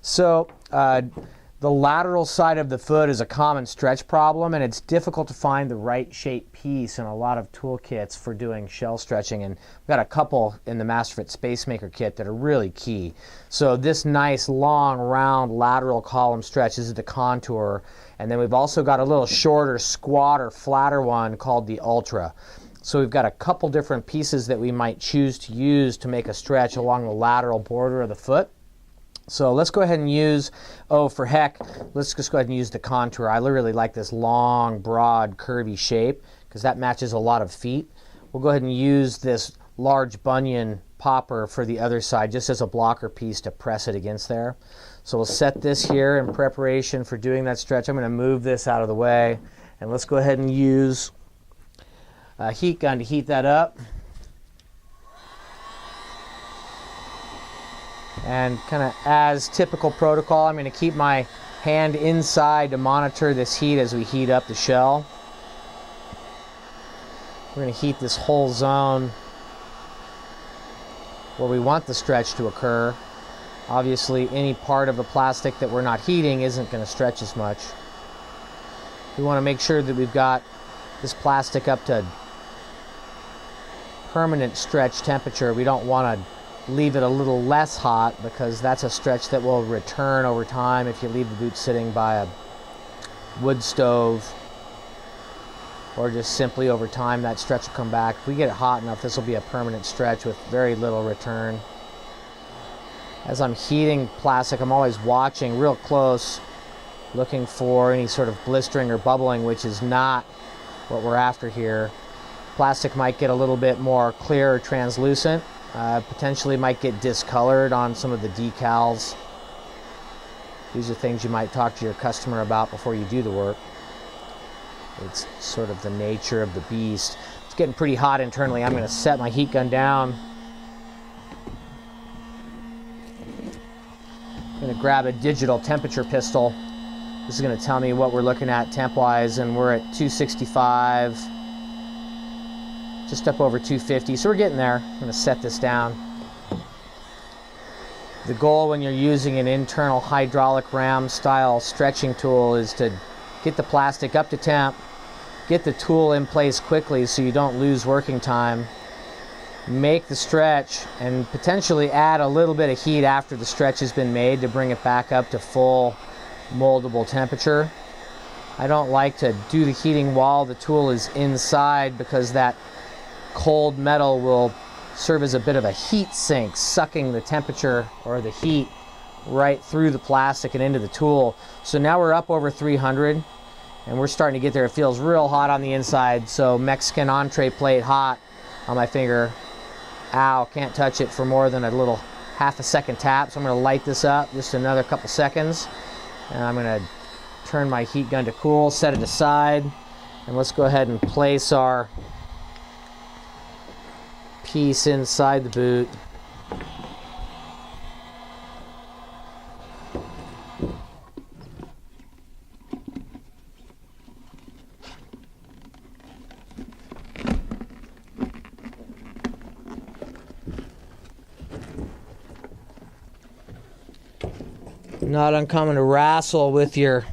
So the lateral side of the foot is a common stretch problem, and it's difficult to find the right shape piece in a lot of toolkits for doing shell stretching. And we've got a couple in the Masterfit Spacemaker kit that are really key. So this nice long round lateral column stretch, this is the contour, and then we've also got a little shorter squat or flatter one called the Ultra. So we've got a couple different pieces that we might choose to use to make a stretch along the lateral border of the foot. So let's go ahead and use, for heck, let's just go ahead and use the contour. I really like this long, broad, curvy shape because that matches a lot of feet. We'll go ahead and use this large bunion popper for the other side just as a blocker piece to press it against there. So we'll set this here in preparation for doing that stretch. I'm going to move this out of the way, and let's go ahead and use a heat gun to heat that up. And kind of as typical protocol, I'm going to keep my hand inside to monitor this heat as we heat up the shell. We're going to heat this whole zone where we want the stretch to occur. Obviously, any part of the plastic that we're not heating isn't going to stretch as much. We want to make sure that we've got this plastic up to permanent stretch temperature. We don't want to leave it a little less hot because that's a stretch that will return over time if you leave the boot sitting by a wood stove, or just simply over time that stretch will come back. If we get it hot enough, this will be a permanent stretch with very little return. As I'm heating plastic, I'm always watching real close, looking for any sort of blistering or bubbling, which is not what we're after here. Plastic might get a little bit more clear or translucent. Potentially might get discolored on some of the decals. These are things you might talk to your customer about before you do the work. It's sort of the nature of the beast. It's getting pretty hot internally. I'm going to set my heat gun down. I'm going to grab a digital temperature pistol. This is going to tell me what we're looking at temp-wise, and we're at 265. Just up over 250, so we're getting there. I'm going to set this down. The goal when you're using an internal hydraulic ram style stretching tool is to get the plastic up to temp, get the tool in place quickly so you don't lose working time, make the stretch, and potentially add a little bit of heat after the stretch has been made to bring it back up to full moldable temperature. I don't like to do the heating while the tool is inside because that cold metal will serve as a bit of a heat sink, sucking the temperature or the heat right through the plastic and into the tool. So now we're up over 300 and we're starting to get there. It feels real hot on the inside, so Mexican entree plate hot on my finger. Ow, can't touch it for more than a little half a second tap. So I'm going to light this up just another couple seconds, and I'm going to turn my heat gun to cool, set it aside, and let's go ahead and place our piece inside the boot. Not uncommon to wrestle with your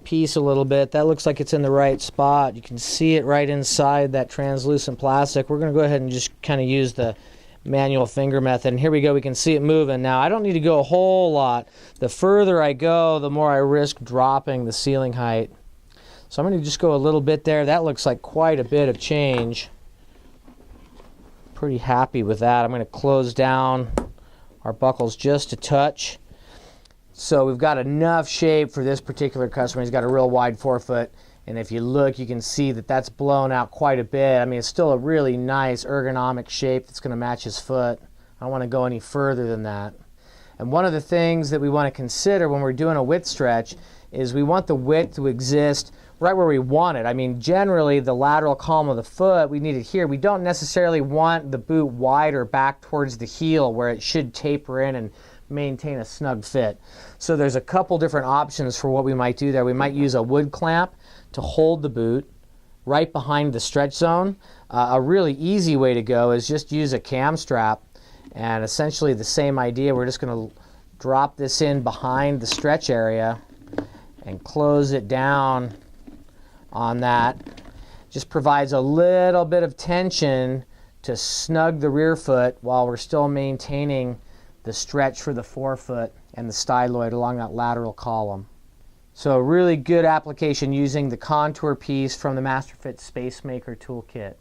piece a little bit. That looks like it's in the right spot. You can see it right inside that translucent plastic. We're going to go ahead and just kind of use the manual finger method. And here we go. We can see it moving. Now, I don't need to go a whole lot. The further I go, the more I risk dropping the ceiling height. So I'm going to just go a little bit there. That looks like quite a bit of change. Pretty happy with that. I'm going to close down our buckles just a touch. So we've got enough shape for this particular customer. He's got a real wide forefoot, and if you look, you can see that that's blown out quite a bit. I mean, it's still a really nice ergonomic shape that's going to match his foot. I don't want to go any further than that. And one of the things that we want to consider when we're doing a width stretch is we want the width to exist right where we want it. I mean, generally, the lateral column of the foot, we need it here. We don't necessarily want the boot wider back towards the heel where it should taper in and maintain a snug fit. So there's a couple different options for what we might do there. We might use a wood clamp to hold the boot right behind the stretch zone. A really easy way to go is just use a cam strap, and essentially the same idea. We're just going to drop this in behind the stretch area and close it down on that. Just provides a little bit of tension to snug the rear foot while we're still maintaining the stretch for the forefoot and the styloid along that lateral column. So a really good application using the contour piece from the Masterfit Spacemaker toolkit.